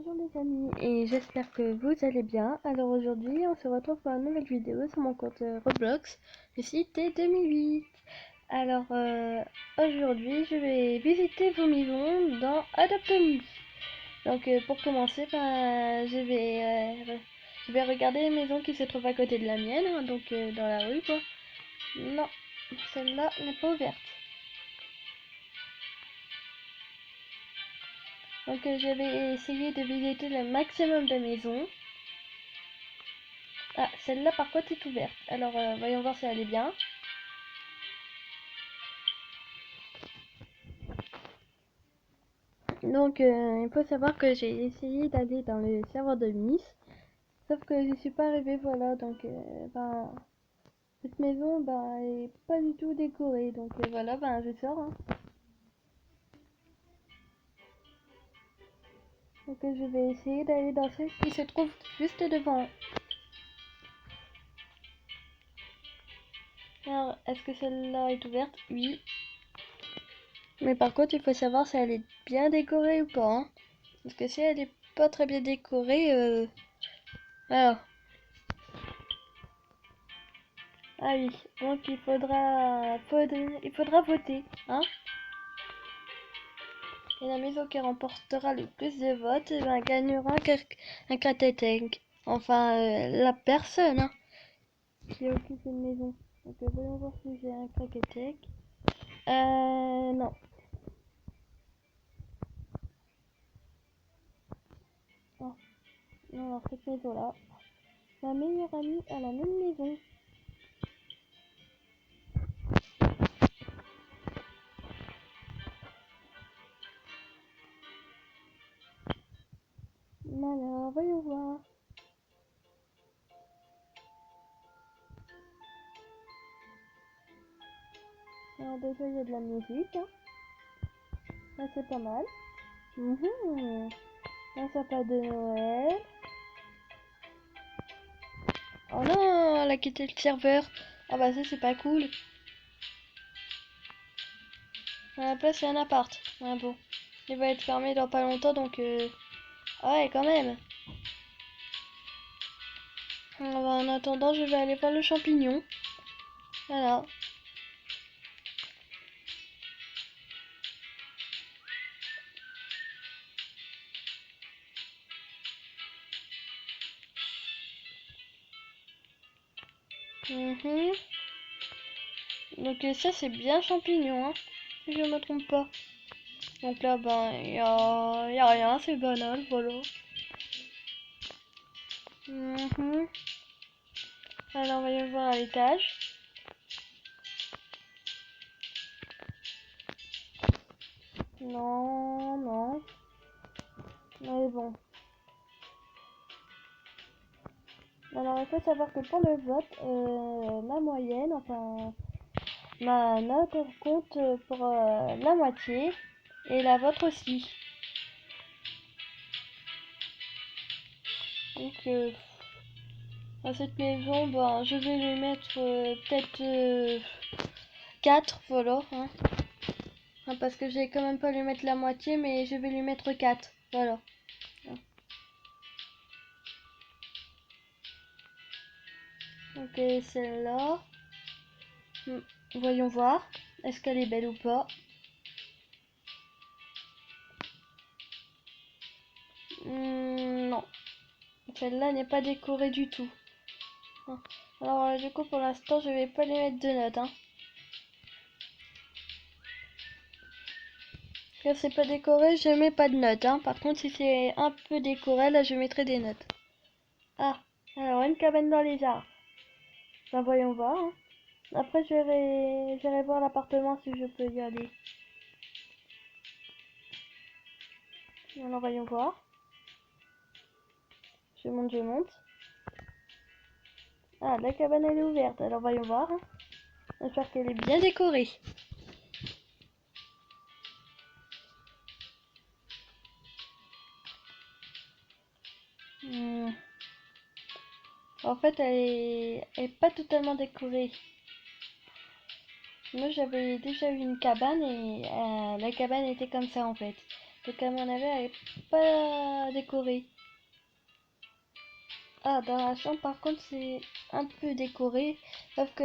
Bonjour les amis et j'espère que vous allez bien. Alors aujourd'hui on se retrouve pour une nouvelle vidéo sur mon compte Roblox, le site est 2008. Alors aujourd'hui je vais visiter vos maisons dans Adopt Me. Donc pour commencer je vais regarder les maisons qui se trouvent à côté de la mienne, hein, donc dans la rue quoi. Non, celle-là n'est pas ouverte. Donc je vais essayer de visiter le maximum de maisons. Ah, celle-là par contre est ouverte. Alors voyons voir si elle est bien. Donc il faut savoir que j'ai essayé d'aller dans le serveur de Miss. Sauf que je suis pas arrivée, voilà. Donc cette maison elle est pas du tout décorée. Donc voilà, je sors. Hein. Donc je vais essayer d'aller dans celle qui se trouve juste devant. Alors, est-ce que celle-là est ouverte? Oui. Mais par contre, il faut savoir si elle est bien décorée ou pas. Hein. Parce que si elle est pas très bien décorée, alors. Ah oui, donc il faudra voter, hein. Et la maison qui remportera le plus de votes, gagnera un Kratek. Enfin, la personne, hein, qui occupe une maison. Donc voyons voir si j'ai un Kratek. Non. Non, non, alors cette maison-là. Ma meilleure amie a la même maison. Alors, voyons voir. Alors déjà, il y a de la musique, hein. Ça, c'est pas mal. Un sapin de Noël. Oh non, elle a quitté le serveur. Ah bah ça c'est pas cool. À la place c'est un appart. Ah bon. Il va être fermé dans pas longtemps donc ah ouais quand même. En attendant je vais aller voir le champignon. Voilà. Donc ça c'est bien champignon hein. Si je me trompe pas. Donc là y a rien, c'est banal, voilà. Alors on va y voir à l'étage. Non, non. Mais bon. Alors il faut savoir que pour le vote, ma moyenne, enfin ma note compte pour la moitié et la vôtre aussi. Donc à cette maison, je vais lui mettre peut-être 4, voilà. Hein. Hein, parce que je vais quand même pas lui mettre la moitié, mais je vais lui mettre 4, voilà. Hein. Donc celle-là, voyons voir, est-ce qu'elle est belle ou pas. Non, celle-là n'est pas décorée du tout. Hein. Alors du coup pour l'instant je vais pas lui mettre de notes. Hein. Quand c'est pas décoré, je mets pas de notes. Hein. Par contre, si c'est un peu décoré, là, je mettrai des notes. Ah, alors une cabane dans les arbres. Voyons voir. Hein. Après, j'irai voir l'appartement si je peux y aller. Alors, voyons voir. Je monte, je monte. Ah, la cabane, elle est ouverte. Alors, voyons voir. Hein. J'espère qu'elle est bien décorée. En fait, elle est pas totalement décorée. Moi, j'avais déjà eu une cabane et la cabane était comme ça, en fait. Donc à mon avis, elle est pas décorée. Ah, dans la chambre, par contre, c'est un peu décoré, sauf que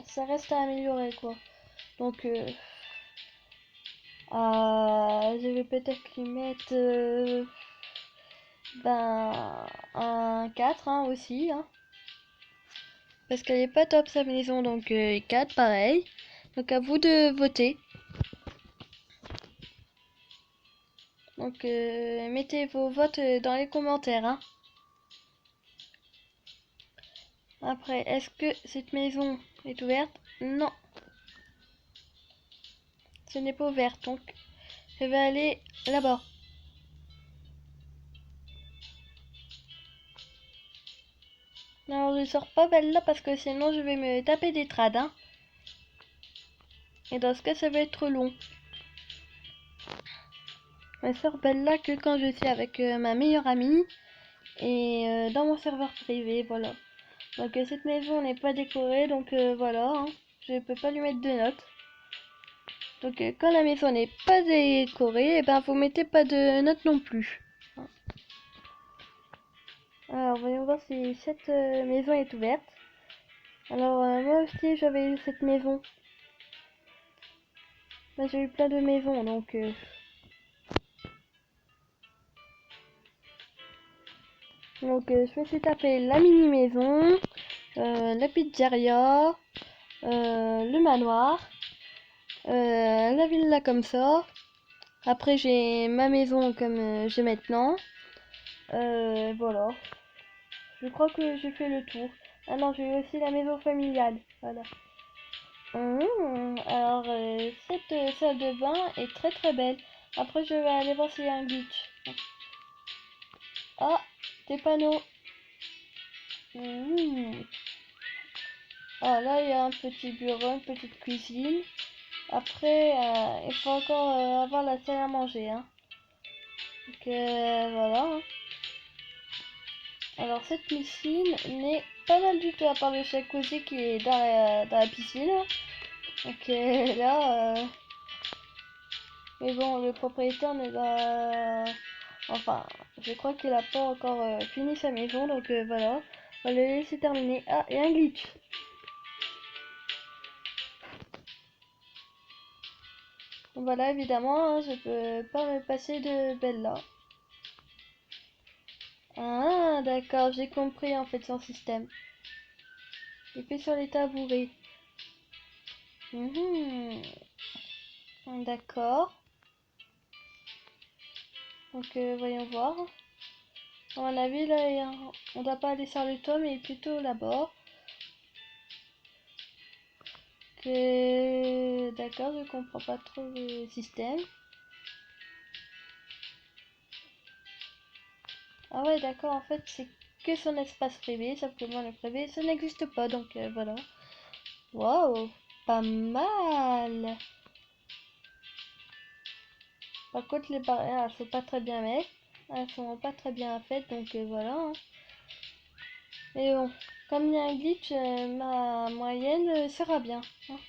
ça reste à améliorer, quoi. Donc, je vais peut-être lui mettre ben, un 4 hein, aussi. Hein, parce qu'elle est pas top sa maison, donc 4 pareil. Donc à vous de voter. Donc mettez vos votes dans les commentaires. Hein. Après, est-ce que cette maison est ouverte? Non, ce n'est pas ouvert. Donc je vais aller là-bas. Alors je sors pas Belle là parce que sinon je vais me taper des trades. Hein. Et dans ce cas ça va être long. Je sors Belle là que quand je suis avec ma meilleure amie. Et dans mon serveur privé, voilà. Donc cette maison n'est pas décorée, donc voilà. Hein. Je peux pas lui mettre de notes. Donc quand la maison n'est pas décorée, et ben vous mettez pas de notes non plus. Alors voyons voir si cette maison est ouverte. Alors moi aussi j'avais eu cette maison. Moi j'ai eu plein de maisons donc je me suis tapé la mini maison, la pizzeria, le manoir, la villa comme ça. Après j'ai ma maison comme j'ai maintenant. Voilà. Je crois que j'ai fait le tour. Ah non, j'ai aussi la maison familiale. Voilà. Alors, cette salle de bain est très très belle. Après, je vais aller voir s'il y a un glitch. Ah, des panneaux. Ah, là, il y a un petit bureau, une petite cuisine. Après, il faut encore avoir la salle à manger. Hein. Donc, voilà. Hein. Alors, cette piscine n'est pas mal du tout, à part le jacuzzi qui est dans la piscine. Donc là, mais bon, le propriétaire ne va... Enfin, je crois qu'il a pas encore fini sa maison, donc voilà. On va le laisser terminer. Ah, et un glitch. Donc voilà, évidemment, hein, je peux pas me passer de Bella. Ah, d'accord, j'ai compris en fait son système. Il fait sur les tabourets. D'accord. Donc voyons voir. À mon avis, là, on doit pas aller sur le toit, mais plutôt là-bas. D'accord, je comprends pas trop le système. Ah ouais, d'accord, en fait, c'est que son espace privé, sauf que moi, le privé, ça n'existe pas, donc voilà. Waouh, pas mal. Par contre, les barrières, elles sont pas très bien mettre. Elles sont pas très bien faites, donc voilà. Hein. Mais bon, comme il y a un glitch, ma moyenne sera bien. Hein.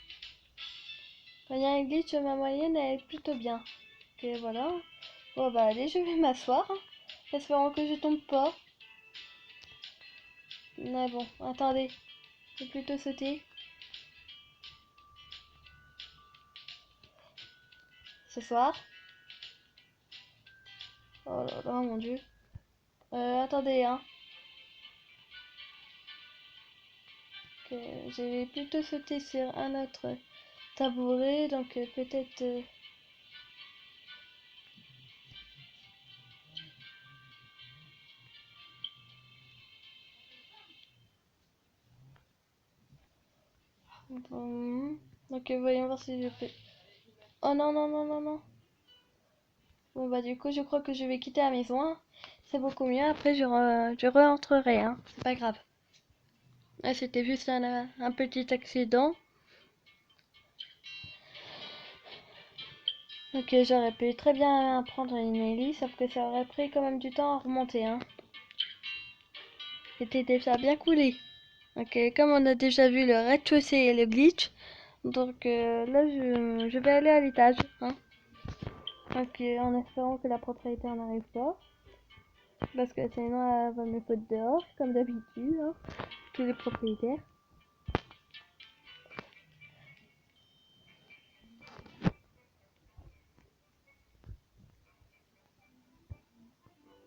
Quand il y a un glitch, ma moyenne elle est plutôt bien. Ok, voilà. Bon, bah allez, je vais m'asseoir. Hein. Espérons que je tombe pas. Mais bon, attendez. Je vais plutôt sauter. Ce soir. Oh là là, mon dieu. Attendez, hein. Je vais plutôt sauter sur un autre tabouret, donc peut-être... Bon. Donc voyons voir si je peux... Oh non, non, non, non, non. Bon bah du coup, je crois que je vais quitter la maison. Hein. C'est beaucoup mieux. Après, je re-rentrerai. Hein. C'est pas grave. Ah, c'était juste un petit accident. Donc j'aurais pu très bien prendre une hélice, sauf que ça aurait pris quand même du temps à remonter. Hein. C'était déjà bien coulé. Donc comme on a déjà vu le rez-de-chaussée et le glitch, donc là je vais aller à l'étage. Hein. Donc en espérant que la propriétaire n'arrive pas. Parce que sinon elle va me foutre dehors, comme d'habitude, hein, tous les propriétaires.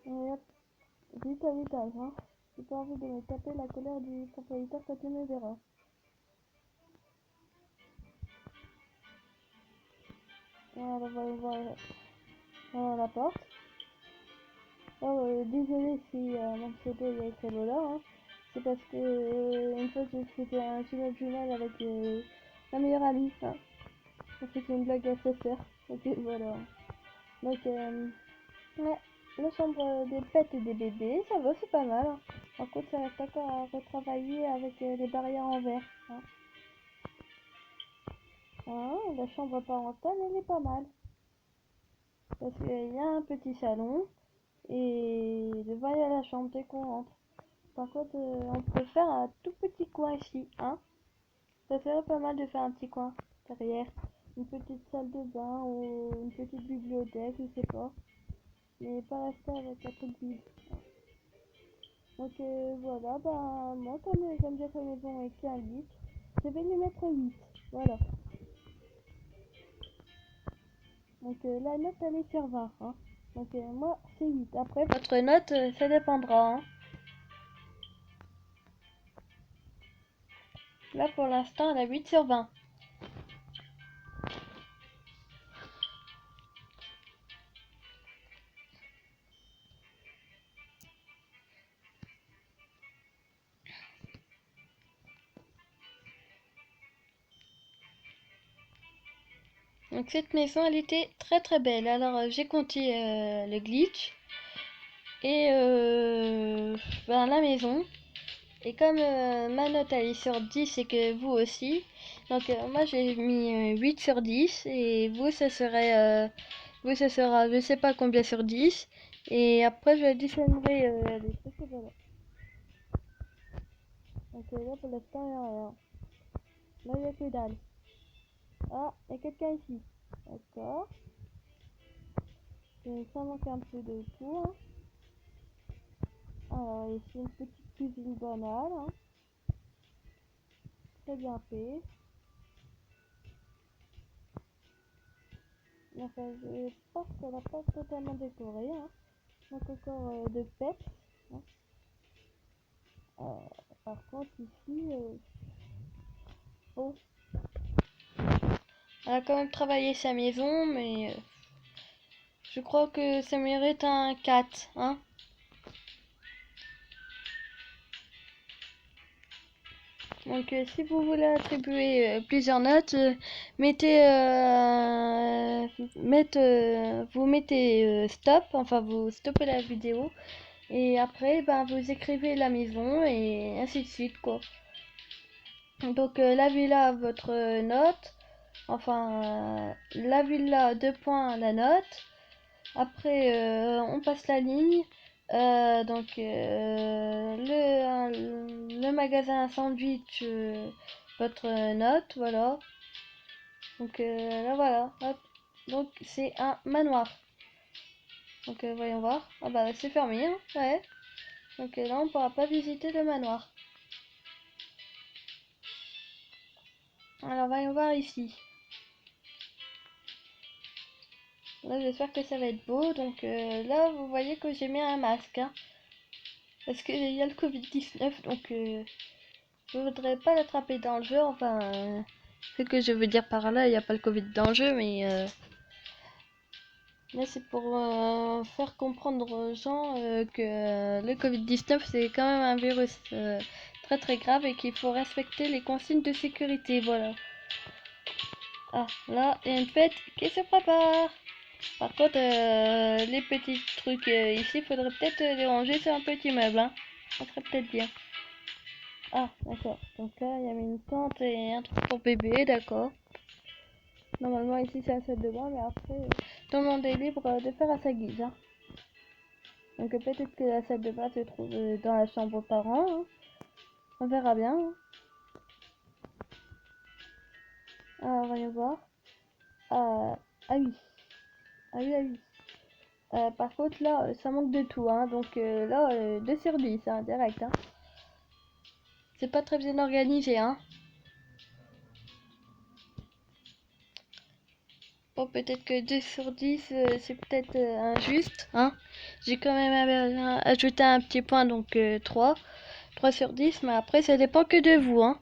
Et hop, vite à l'étage, hein. J'ai pas envie de me taper la colère du propriétaire quand il me verra. Voilà, voilà la porte. Oh, désolé si mon pseudo il y a écrit Lola, hein. C'est parce que une fois j'ai fait un jumelle avec ma meilleure amie, hein. C'était une blague à sa sœur. Ok, voilà. Donc, ouais, la chambre des pets et des bébés, ça va, c'est pas mal, hein. Par contre, ça reste encore à retravailler avec les barrières en verre, hein. Hein, la chambre parentale, elle est pas mal. Parce qu'il y a un petit salon et devant il y a la chambre dès qu'on rentre. Par contre, on peut faire un tout petit coin ici, hein. Ça serait pas mal de faire un petit coin derrière. Une petite salle de bain ou une petite bibliothèque, je sais pas. Mais pas rester avec la truc vide. Donc voilà, bah moi comme j'aime bien cette maison et qu'il y a un glitch, je vais lui mettre 8. Voilà. Donc la note elle est sur 20, hein. Donc moi c'est 8. Après votre note ça dépendra, hein. Là pour l'instant elle a 8 sur 20. Donc cette maison elle était très très belle. Alors j'ai compté le glitch et ben, la maison. Et comme ma note elle est sur 10 et que vous aussi, donc moi j'ai mis 8 sur 10 et vous ça serait vous ça sera je sais pas combien sur 10 et après je additionnerai les trucs et voilà. Donc là pour l'instant il n'y a rien. Là il n'y a que dalle. Ah, il y a quelqu'un ici. D'accord. Ça manque un peu de tout, hein. Alors ici une petite cuisine banale, hein. Très bien fait. Enfin je pense qu'elle n'a pas totalement décoré, hein. Donc encore de peps, hein. Par contre ici, bon, elle a quand même travaillé sa maison, mais je crois que ça mérite un 4, hein. Donc si vous voulez attribuer plusieurs notes, vous mettez stop, enfin vous stoppez la vidéo et après ben vous écrivez la maison et ainsi de suite quoi. Donc la villa votre note, enfin la villa 2 points la note. Après on passe la ligne. Donc le magasin sandwich votre note, voilà. Donc là voilà, hop. Donc c'est un manoir. Donc voyons voir. Ah bah c'est fermé, hein, ouais. Donc là on pourra pas visiter le manoir. Alors voyons voir ici. Là j'espère que ça va être beau. Donc là vous voyez que j'ai mis un masque, hein. Parce qu'il y a le Covid-19, donc je voudrais pas l'attraper dans le jeu. Enfin, ce que je veux dire par là, il n'y a pas le Covid dans le jeu, mais là c'est pour faire comprendre aux gens que le Covid-19 c'est quand même un virus très très grave et qu'il faut respecter les consignes de sécurité. Voilà. Ah, là, il y a une fête qui se prépare. Par contre, les petits trucs ici, faudrait peut-être les ranger sur un petit meuble, hein. Ça serait peut-être bien. Ah, d'accord. Donc là, il y avait une tente et un truc pour bébé, d'accord. Normalement, ici, c'est la salle de bain, mais après, tout le monde est libre de faire à sa guise, hein. Donc peut-être que la salle de bain se trouve dans la chambre aux parents, hein. On verra bien, hein. Alors, voyons voir. Ah oui. Ah oui, ah oui. Par contre, là, ça manque de tout, hein. Donc là, 2 sur 10, hein, direct, hein. C'est pas très bien organisé, hein. Bon, peut-être que 2 sur 10, c'est peut-être injuste, hein. J'ai quand même ajouté un petit point, donc 3. 3 sur 10, mais après, ça dépend que de vous, hein.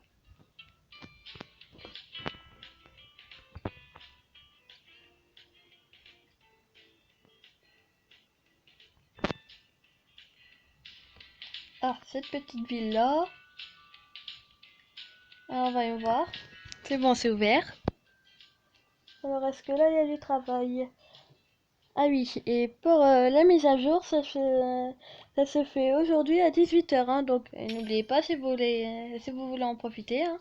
Ah, cette petite ville-là. Alors, on va y voir. C'est bon, c'est ouvert. Alors, est-ce que là, il y a du travail? Ah oui, et pour la mise à jour, ça se fait aujourd'hui à 18 h, hein, donc n'oubliez pas si vous voulez en profiter, hein.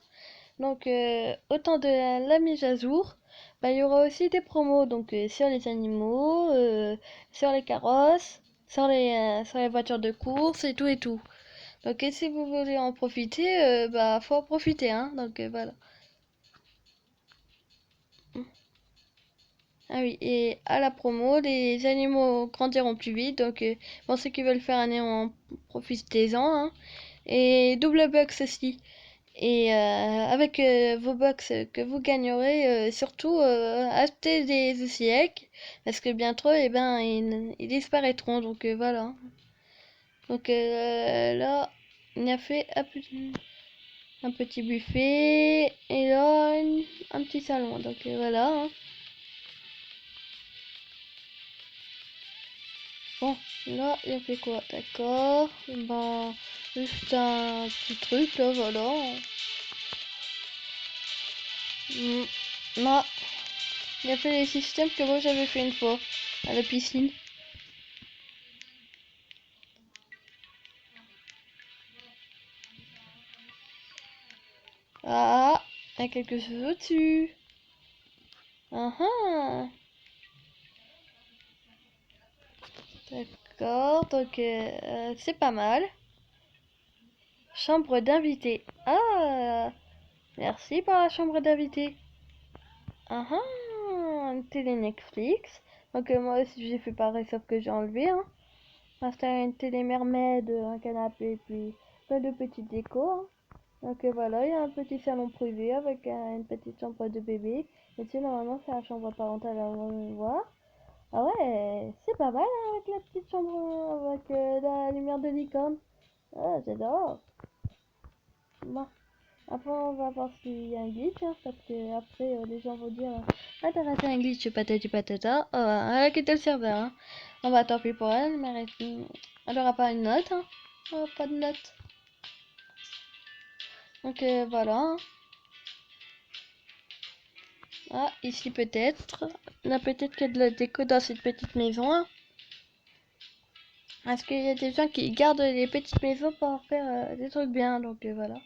Donc, au temps de la mise à jour, bah, il y aura aussi des promos, donc sur les animaux, sur les carrosses, sur les voitures de course et tout et tout. Donc, et si vous voulez en profiter, bah, faut en profiter, hein, donc voilà. Ah oui, et à la promo, les animaux grandiront plus vite, donc pour ceux qui veulent faire un néant, profitez-en, hein. Et double bucks aussi. Et avec vos bucks que vous gagnerez, surtout achetez des ECEC, parce que bientôt, eh ben, ils disparaîtront, donc voilà. Donc là, on a fait un petit buffet, et là, un petit salon, donc voilà, hein. Bon, là, il a fait quoi? D'accord. Ben, juste un petit truc, là, voilà. Non, il a fait les systèmes que moi j'avais fait une fois, à la piscine. Ah, il y a quelque chose au-dessus. Ah ah. D'accord, donc c'est pas mal. Chambre d'invité. Ah, merci pour la chambre d'invité. Ah ah, une télé Netflix. Donc moi aussi j'ai fait pareil, sauf que j'ai enlevé, hein. Installer une télé mermaid, un canapé, puis plein de petites décos, hein. Donc voilà, il y a un petit salon privé avec une petite chambre de bébé. Et tu normalement c'est la chambre parentale, on va voir. Ah ouais, c'est pas mal, hein, avec la petite chambre avec la lumière de licorne. Ah, j'adore. Bon, après on va voir s'il y a un glitch, hein, parce que après les gens vont dire ah t'as raté un glitch, patati patata. Oh, elle a quitté le serveur, hein. On va tant pis pour elle, mais elle aura pas une note, hein. Oh, pas de note. Donc voilà, hein. Ah, ici peut-être. Là peut-être qu'il y a de la déco dans cette petite maison, hein. Parce qu'il y a des gens qui gardent les petites maisons pour faire des trucs bien, donc voilà.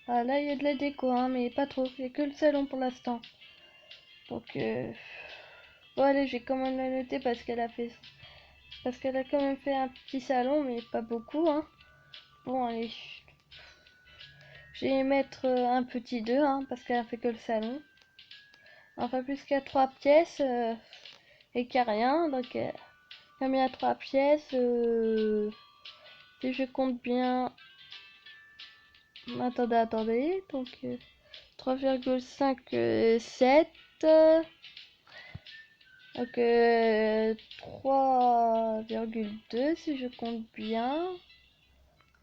Ah, là il y a de la déco, hein, mais pas trop. Il n'y a que le salon pour l'instant. Donc bon allez, j'ai quand même la noter parce qu'elle a quand même fait un petit salon, mais pas beaucoup, hein. Bon allez, je vais mettre un petit 2, hein, parce qu'elle a fait que le salon. Enfin plus qu'il y a 3 pièces et qu'il n'y a rien, donc comme il y a 3 pièces, si je compte bien, attendez, donc 3,57, donc 3,2 si je compte bien.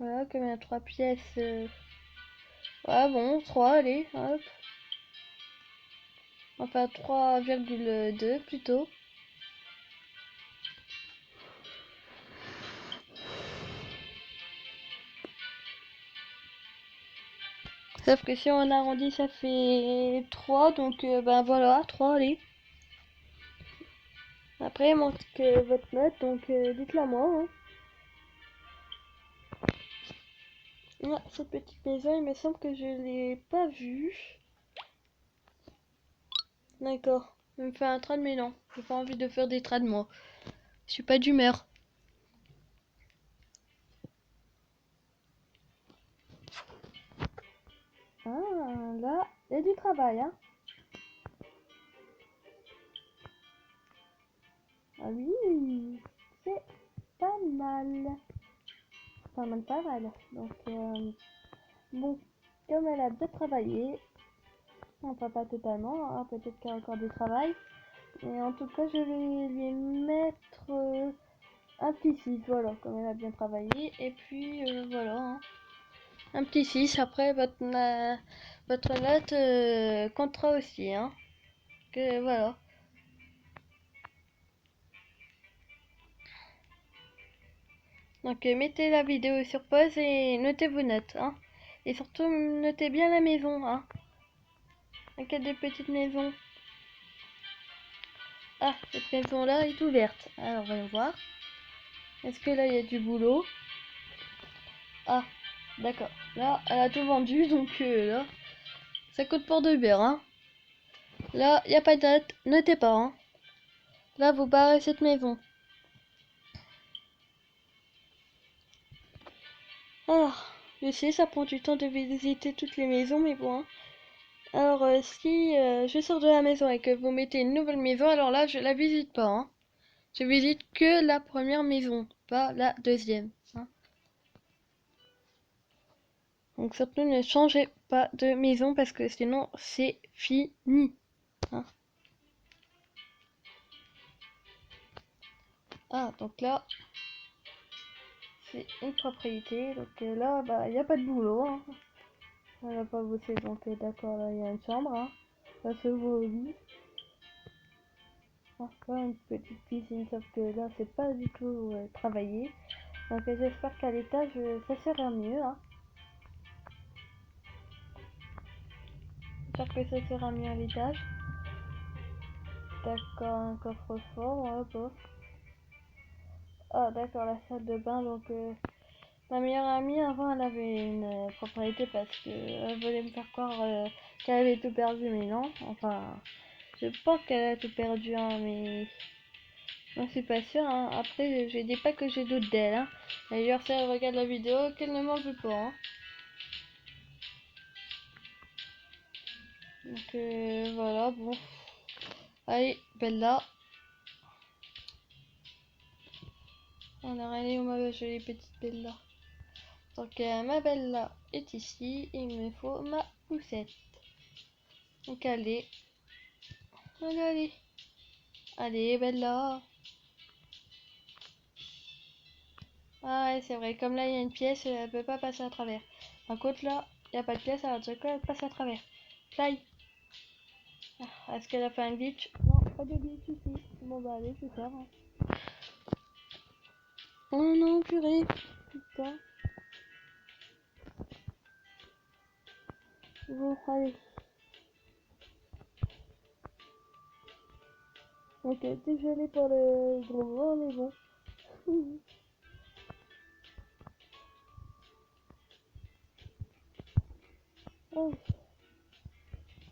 Voilà, comme il y a 3 pièces, ouais bon, 3, allez, hop. Enfin 3,2 plutôt. Sauf que si on arrondit, ça fait 3, donc ben voilà, 3, allez. Après, il manque votre note, donc dites-la moi, hein. Ah, cette petite maison, il me semble que je l'ai pas vue. D'accord. Je me fais un trad, mais non. J'ai pas envie de faire des trads, moi. Je suis pas d'humeur. Ah, là, il y a du travail, hein. Ah oui, c'est pas mal. Enfin, même pas mal. Donc, bon, comme elle a bien travaillé, enfin pas totalement, hein, peut-être qu'il y a encore du travail. Et en tout cas, je vais lui mettre un petit 6, voilà, comme elle a bien travaillé. Et puis, voilà, hein, un petit 6. Après, votre note comptera aussi, hein. Que voilà. Donc, mettez la vidéo sur pause et notez vos notes, hein. Et surtout, notez bien la maison, hein. Un cas de petite maison. Ah, cette maison-là est ouverte. Alors, voyons voir. Est-ce que là, il y a du boulot? Ah, d'accord. Là, elle a tout vendu, donc là, ça coûte pour 2 bières, hein. Là, il n'y a pas de note. Notez pas, hein. Là, vous barrez cette maison. Alors, je sais, ça prend du temps de visiter toutes les maisons, mais bon, hein. Alors, si je sors de la maison et que vous mettez une nouvelle maison, alors là, je la visite pas, hein. Je visite que la première maison, pas la deuxième, hein. Donc surtout ne changez pas de maison parce que sinon c'est fini, hein. Ah, donc là, c'est une propriété. Donc là, bah, il n'y a pas de boulot, hein. Elle n'a pas bossé, donc d'accord, là, il y a une chambre, hein. Ça se voit au lit. Enfin, une petite piscine, sauf que là, c'est pas du tout travaillé. Donc j'espère qu'à l'étage, ça sera mieux, hein. J'espère que ça sera mieux à l'étage. D'accord, un coffre-fort, ouais, bof. Ah, d'accord, la salle de bain, donc ma meilleure amie, avant, elle avait une propriété parce que elle voulait me faire croire qu'elle avait tout perdu, mais non. Enfin, je pense qu'elle a tout perdu, hein, mais j'en suis pas sûre, hein. Après, je dis pas que j'ai doute d'elle, hein. D'ailleurs, si elle regarde la vidéo, qu'elle ne m'en veut pas, hein. Donc voilà, bon. Allez, Bella. Alors, allez, où ma jolie petite Bella. Donc, ma Bella est ici. Il me faut ma poussette. Donc, allez. Allez, allez. Allez, Bella. Ah ouais, c'est vrai. Comme là, il y a une pièce, elle peut pas passer à travers. Par contre, là, il n'y a pas de pièce, alors de quoi elle passe à travers. Fly. Ah, est-ce qu'elle a fait un glitch? Non, pas de glitch ici. Bon, bah, allez, super, hein. Oh non, purée. Putain. Bon, allez. Ok, désolé pour le gros mot, mais bon. Oh.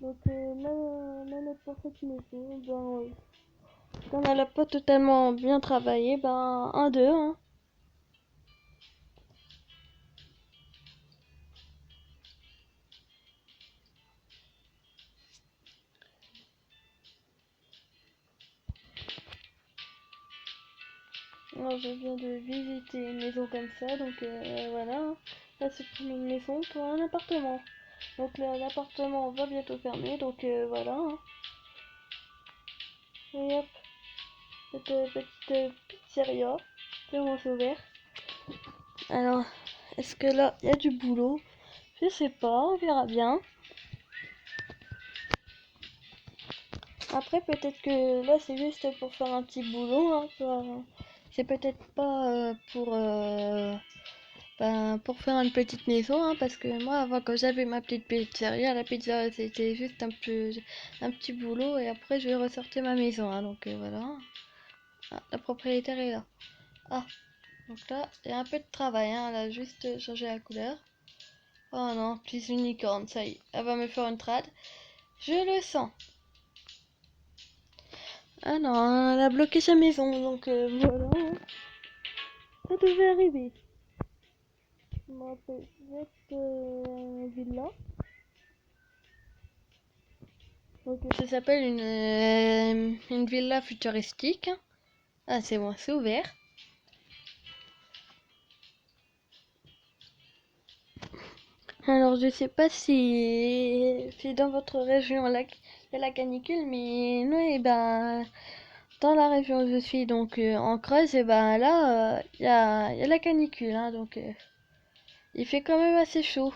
Donc, même pour cette maison, ben, comme elle a pas totalement bien travaillé, ben, un 2, hein. Alors, je viens de visiter une maison comme ça, donc voilà, hein. Là, c'est pour une maison, pour un appartement. Donc là, l'appartement va bientôt fermer, donc voilà, hein. Et hop, cette petite pizzeria, c'est ouvert. Alors, est-ce que là, il y a du boulot? Je sais pas, on verra bien. Après, peut-être que là, c'est juste pour faire un petit boulot, hein. C'est peut-être pas pour faire une petite maison, hein, parce que moi, avant, quand j'avais ma petite pizzeria, la pizza, c'était juste un petit boulot, et après, je vais ressortir ma maison, hein, donc voilà. Ah, la propriétaire est là. Ah, donc là, il y a un peu de travail, hein, elle a juste changé la couleur. Oh non, petite unicorne, ça y est, elle va me faire une trad. Je le sens. Ah non, elle a bloqué sa maison, donc voilà, hein. Ça devait arriver. Je me rappelle cette villa. Donc ça s'appelle une villa futuristique. Ah, c'est bon, c'est ouvert. Alors, je sais pas si dans votre région il y a la canicule, mais nous, et ben, dans la région où je suis, donc en Creuse, et ben là, il y a la canicule, hein, donc il fait quand même assez chaud.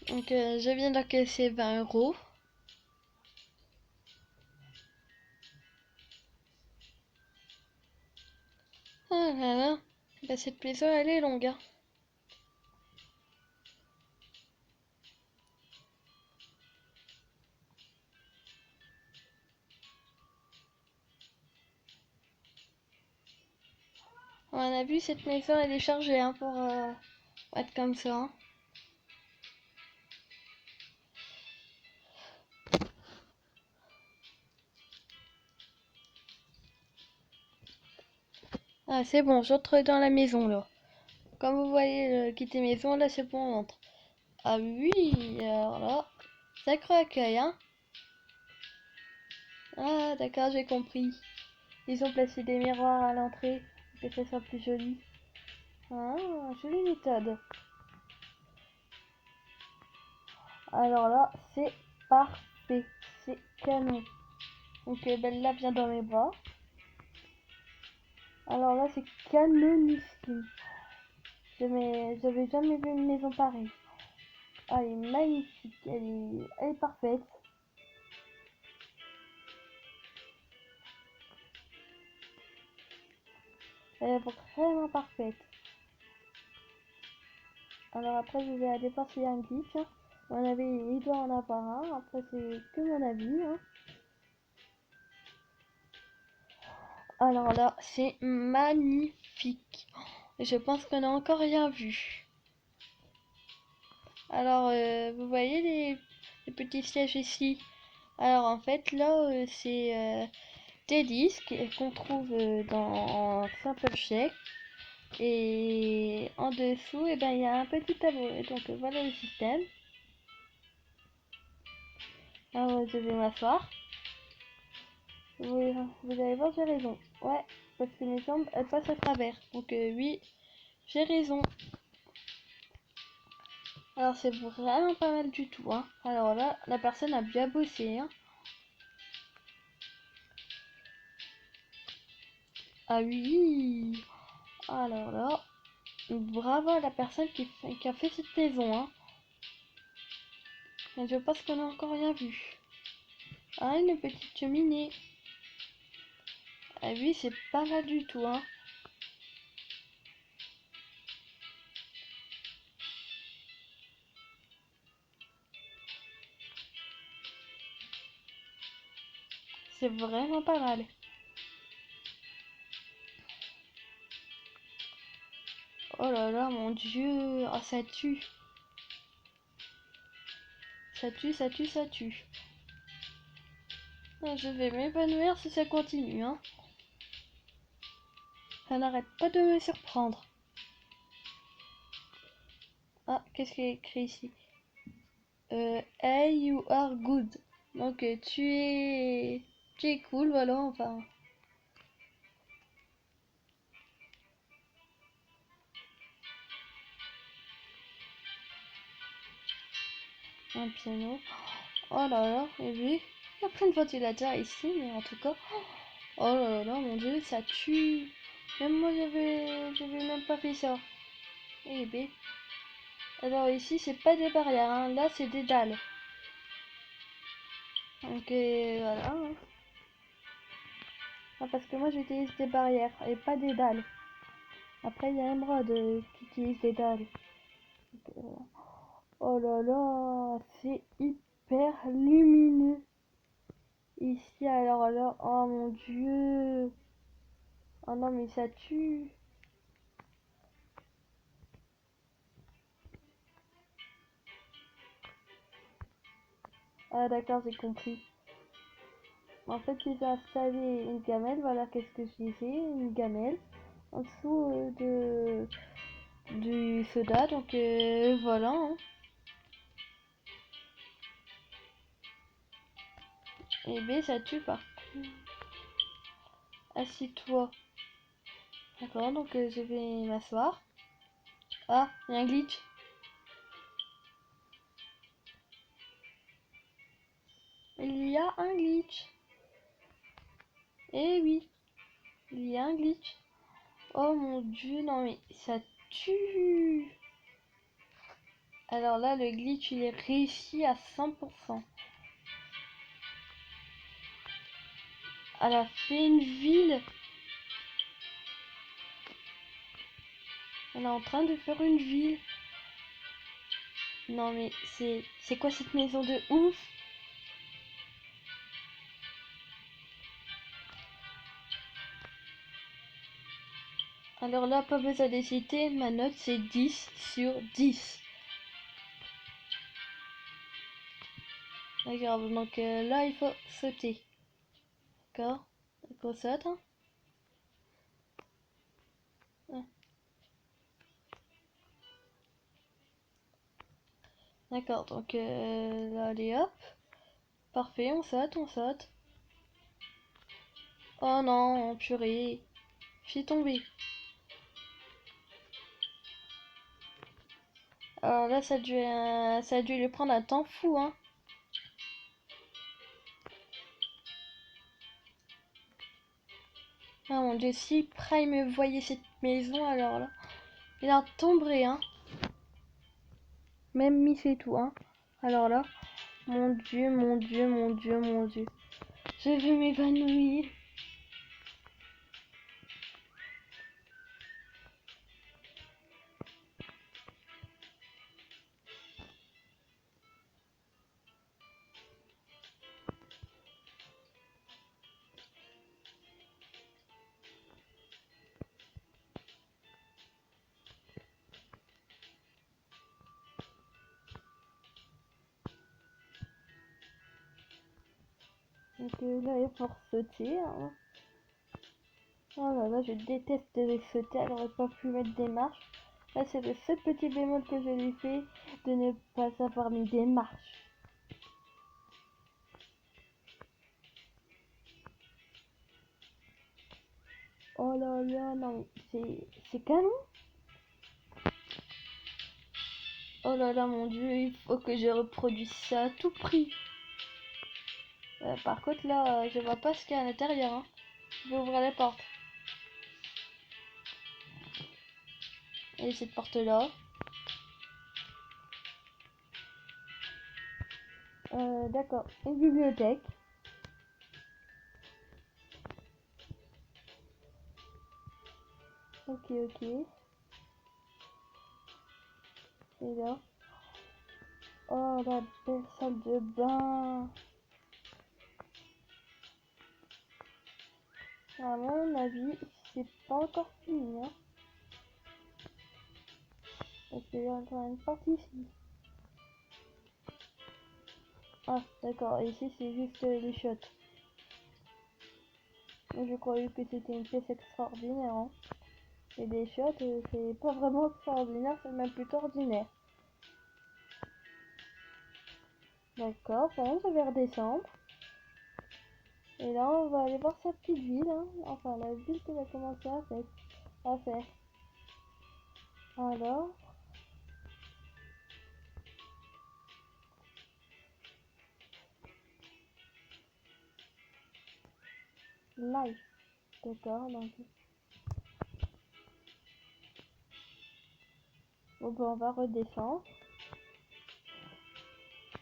Donc, je viens d'encaisser 20 €. Ah là là, bah, cette maison, elle est longue, hein. On a vu, cette maison, elle est chargée, hein, pour être comme ça, hein. Ah, c'est bon, j'entre dans la maison, là. Comme vous voyez, quitter maison, là, c'est bon, on entre. Ah oui, alors là, sacré accueil, hein. Ah, d'accord, j'ai compris. Ils ont placé des miroirs à l'entrée pour que ça soit plus joli. Ah, jolie méthode. Alors là, c'est parfait. C'est canon. Donc, Bella vient dans mes bras. Alors là, c'est canonissime. J'avais jamais vu une maison pareille. Ah, elle est magnifique. Elle est parfaite. Elle est vraiment parfaite. Alors après, je vais aller voir s'il y a un glitch, hein. Mon avis, il doit en avoir un. Après, c'est que mon avis, hein. Alors là, c'est magnifique. Et je pense qu'on n'a encore rien vu. Alors, vous voyez les petits sièges ici. Alors en fait, là, c'est des disques qu'on trouve dans Simple Check. Et en dessous, et ben, il y a un petit tabouret. Donc voilà le système. Alors, je vais m'asseoir. Vous allez voir, j'ai raison. Ouais, parce que mes jambes, elles passent à travers. Donc oui, j'ai raison. Alors c'est vraiment pas mal du tout, hein. Alors là, la personne a bien bossé, hein. Ah oui. Alors là, bravo à la personne qui a fait cette maison, hein. Mais je pense qu'on a encore rien vu. Ah, une petite cheminée. Ah oui, c'est pas mal du tout, hein. C'est vraiment pas mal. Oh là là, mon Dieu. Ah, ça tue. Ça tue, ça tue, ça tue. Ah, je vais m'évanouir si ça continue, hein. Ça n'arrête pas de me surprendre. Ah, qu'est-ce qui est écrit ici? Hey, you are good. Donc, tu es cool, voilà, enfin. Un piano. Oh là là, et oui, il y a plein de ventilateurs ici, mais en tout cas, oh là là, mon Dieu, ça tue. Même moi, j'avais même pas fait ça. Eh ben. Alors ici, c'est pas des barrières, hein. Là, c'est des dalles. Donc voilà, hein. Ah, parce que moi, j'utilise des barrières et pas des dalles. Après, il y a un bras qui utilise des dalles. Donc, oh là là, c'est hyper lumineux. Ici, alors là, oh mon dieu. Oh non, mais ça tue. Ah d'accord, j'ai compris. En fait, ils ont installé une gamelle, voilà qu'est-ce que je disais, une gamelle en dessous du soda, donc voilà. Hein. Et B, ça tue pas. Assis-toi. D'accord, donc je vais m'asseoir. Ah, il y a un glitch. Il y a un glitch. Eh oui, il y a un glitch. Oh mon dieu, non mais ça tue. Alors là, le glitch, il est réussi à 100%. Elle a fait une ville. Elle est en train de faire une ville. Non mais c'est quoi cette maison de ouf? Alors là, pas besoin d'hésiter, ma note c'est 10 sur 10. D'accord, donc là il faut sauter. D'accord? Donc on saute. Hein. Ah, d'accord, donc là allez hop. Parfait, on saute, on saute. Oh non, purée. Je suis tombée. Alors là, ça a dû lui prendre un temps fou, hein. Ah mon dieu, si Prime voyait cette maison, alors là, il en tomberait, hein. Même Miss et tout, hein. Alors là, mon dieu, mon dieu, mon dieu, mon dieu. Je vais m'évanouir. Donc là, il faut sauter, hein. Oh là là, je déteste les sauter, elle aurait pas pu mettre des marches. Là, c'est le seul petit bémol que je lui fais de ne pas avoir mis des marches. Oh là là, non, c'est canon. Oh là là, mon dieu, il faut que je reproduise ça à tout prix. Par contre, là, je vois pas ce qu'il y a à l'intérieur. Hein. Je vais ouvrir les portes. Et cette porte-là. D'accord, une bibliothèque. Ok, ok. Et là. Oh, la belle salle de bain. À mon avis, c'est pas encore fini. Hein. Parce qu'il y a encore une partie ici. Ah, d'accord. Ici, c'est juste les chiottes. Moi, je croyais que c'était une pièce extraordinaire. Hein. Et des chiottes, c'est pas vraiment extraordinaire, c'est même plutôt ordinaire. D'accord, bon, je vais redescendre. Et là, on va aller voir sa petite ville. Hein. Enfin, la ville qu'il a commencé à faire. Alors, live. D'accord, donc. Bon, ben, on va redescendre.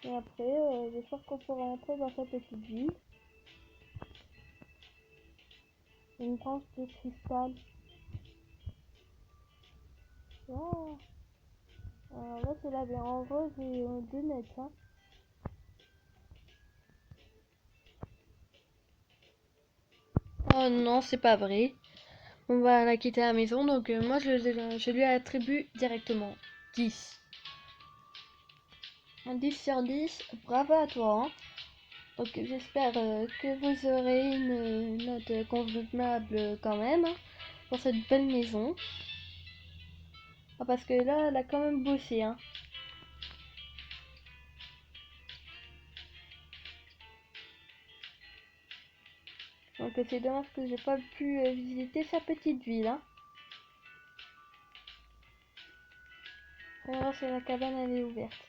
Et après, j'espère qu'on pourra entrer dans sa petite ville. Une branche de cristal. Wow. Alors là, c'est la bien en rose et 2 mètres. Hein. Oh non, c'est pas vrai. On va la quitter à la maison, donc moi je lui attribue directement 10. Un 10 sur 10, bravo à toi, hein. Donc j'espère que vous aurez une note convenable quand même, hein, pour cette belle maison. Ah, parce que là, elle a quand même bossé, hein. Donc c'est dommage que j'ai pas pu visiter sa petite ville, hein. On va voir si la cabane elle est ouverte.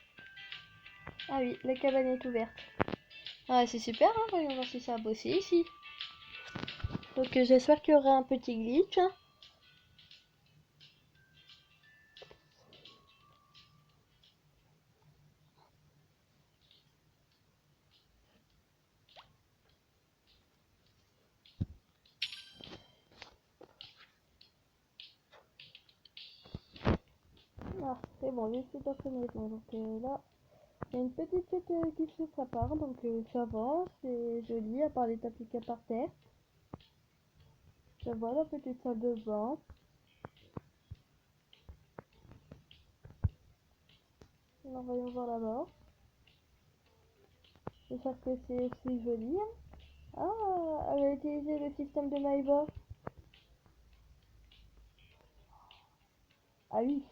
Ah oui, la cabane est ouverte. Ah, c'est super, hein. Voyons voir si ça a bossé ici. Donc j'espère qu'il y aura un petit glitch, hein. Ah, c'est bon, je suis dans cette maison. Donc là, il y a une petite tête qui souffre à part, donc ça va, c'est joli, à part les tapis qu'il y a par terre. Ça va, la petite salle de bain. Alors voyons voir là-bas. J'espère que c'est aussi joli, hein. Ah, elle a utilisé le système de Maïva. Ah oui.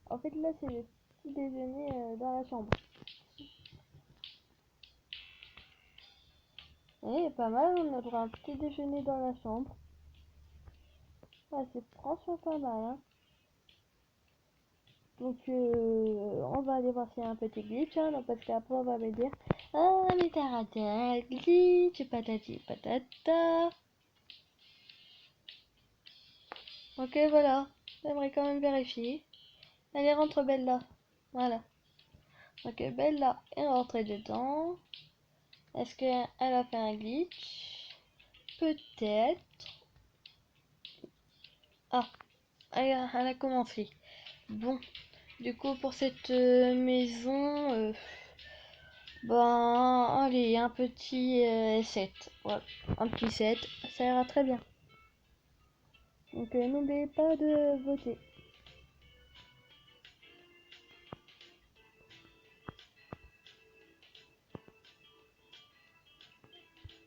En fait, là, c'est le petit déjeuner dans la chambre. Eh, pas mal, on a droit à un petit déjeuner dans la chambre. Ah, c'est franchement pas mal, hein. Donc, on va aller voir s'il y a un petit glitch, hein, donc, parce qu'après, on va me dire ah, mais t'as raté un glitch, patati patata. Ok, voilà. J'aimerais quand même vérifier. Allez, rentre Bella. Voilà. Donc, Bella est rentrée dedans. Est-ce qu'elle a fait un glitch? Peut-être. Ah, elle a commencé. Bon, du coup, pour cette maison, ben, allez, un petit 7. Voilà, un petit 7, ça ira très bien. Donc, n'oubliez pas de voter.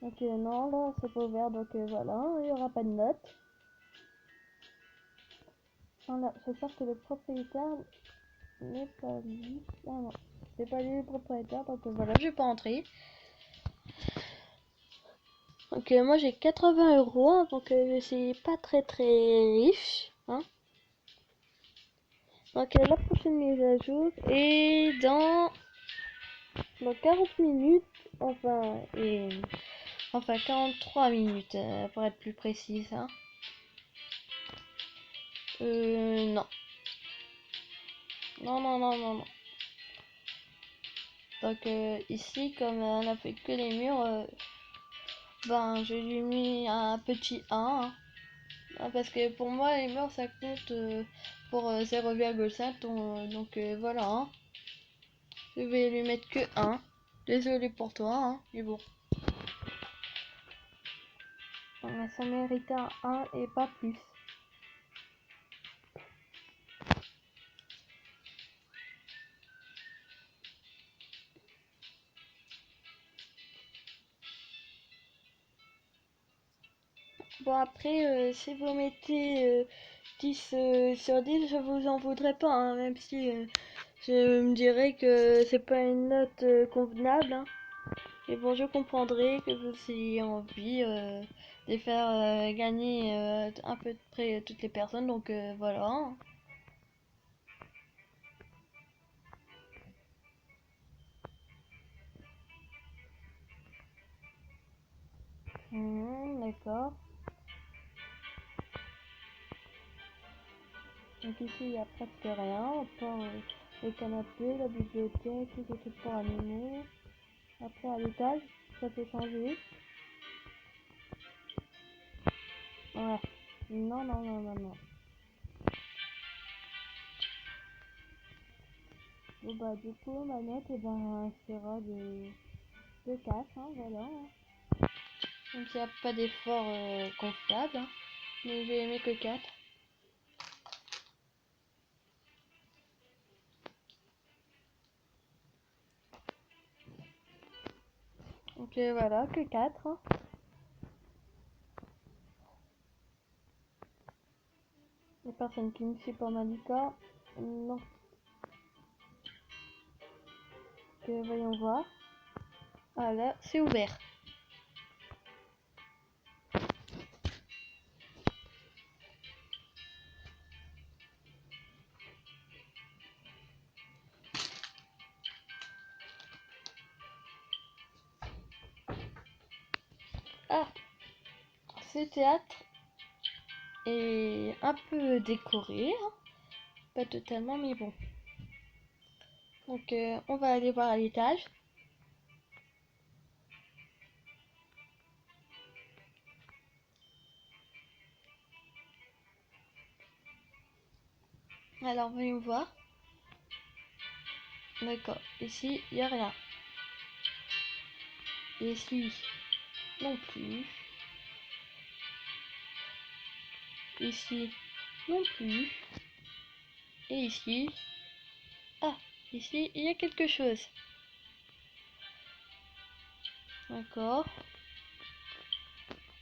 Donc, non, là, c'est pas ouvert, donc voilà, il n'y aura pas de note. Voilà, j'espère que le propriétaire n'est pas lui. Ah non, c'est pas lui le propriétaire, donc voilà, je vais pas entrer. Donc moi j'ai 80 euros, hein, donc je suis pas très riche, hein. Donc la prochaine mise à jour est dans 40 minutes, enfin, enfin 43 minutes pour être plus précise, hein. Non. Non, non, non, non, non. Donc ici, comme elle a fait que les murs, ben je lui ai mis un petit 1, hein. Ah, parce que pour moi, les murs ça compte pour 0,5, donc voilà, hein. Je vais lui mettre que 1. Désolé pour toi, hein, mais bon. Ça mérite un 1 et pas plus. Bon après, si vous mettez 10 sur 10, je vous en voudrais pas, hein, même si je me dirais que c'est pas une note convenable, hein. Et bon, je comprendrai que vous ayez envie de faire gagner à peu près toutes les personnes, donc voilà, hein. D'accord. Donc ici, il n'y a presque rien, à part le canapé, la bibliothèque, les trucs pour animaux. Après, à l'étage, ça peut changer. Ouais. Non, non, non, non, non. Bon bah du coup, ma note, eh ben, sera de 4, hein, voilà, hein. Donc il n'y a pas d'effort confortable, hein. Mais j'ai aimé que 4. Donc voilà, que 4. Hein. Les personnes qui me suivent pour Malika, non. Que voyons voir. Ah là, c'est ouvert. Ah, ce théâtre est un peu décoré, hein. Pas totalement, mais bon. Donc on va aller voir à l'étage. Alors voyons voir. D'accord, ici il n'y a rien. Ici non plus. Ici non plus. Et ici. Ah, ici il y a quelque chose. D'accord.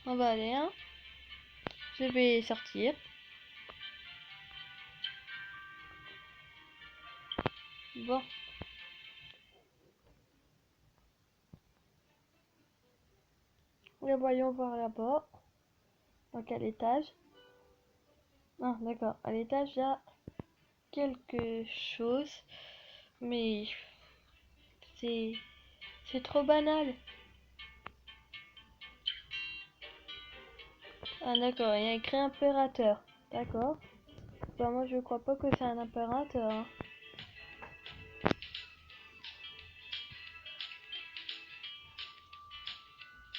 On va aller, hein. Je vais sortir. Bon. Et voyons voir là-bas. Donc à l'étage. Ah d'accord, à l'étage il y a quelque chose. Mais c'est trop banal. Ah d'accord, il y a écrit impérateur. D'accord. Bah moi je crois pas que c'est un impérateur, hein.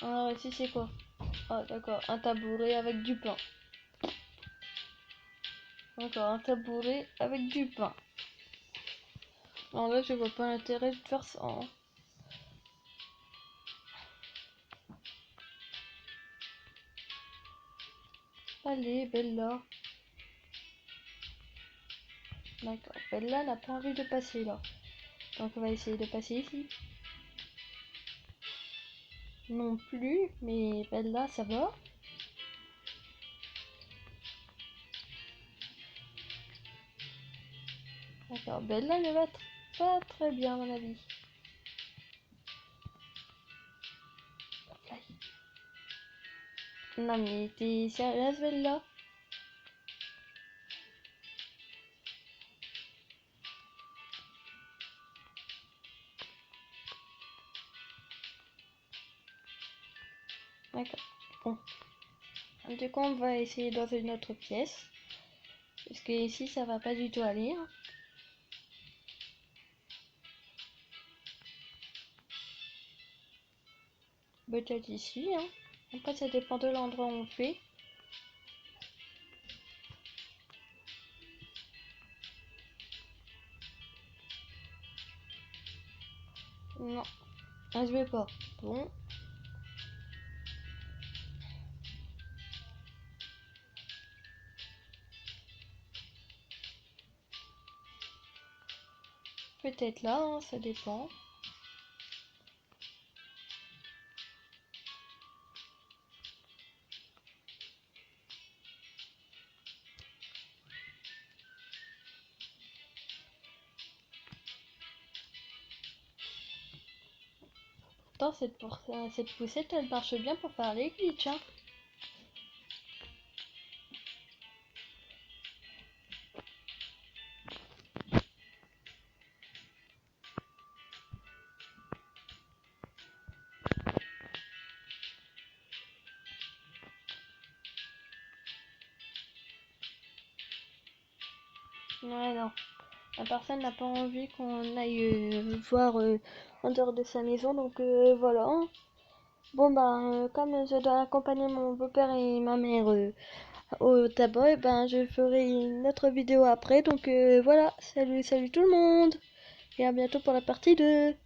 Alors ici c'est quoi? Ah d'accord, un tabouret avec du pain. D'accord, un tabouret avec du pain. Alors là je vois pas l'intérêt de faire ça, hein. Allez, Bella. D'accord, Bella n'a pas envie de passer là. Donc on va essayer de passer ici. Non plus, mais Bella ça va. D'accord, Bella ne va pas très bien à mon avis. Non mais t'es sérieuse Bella? D'accord, bon. Du coup on va essayer dans une autre pièce. Parce que ici ça va pas du tout aller, hein. Peut-être ici, hein. Après ça dépend de l'endroit où on fait. Non, ah, je vais pas. Bon. Peut-être là, hein, ça dépend. Pourtant cette poussette elle marche bien pour faire les glitches, hein. Ouais non. La personne n'a pas envie qu'on aille voir en dehors de sa maison, donc voilà, hein. Bon ben comme je dois accompagner mon beau-père et ma mère au tabac, et ben je ferai une autre vidéo après, donc voilà, salut tout le monde et à bientôt pour la partie 2.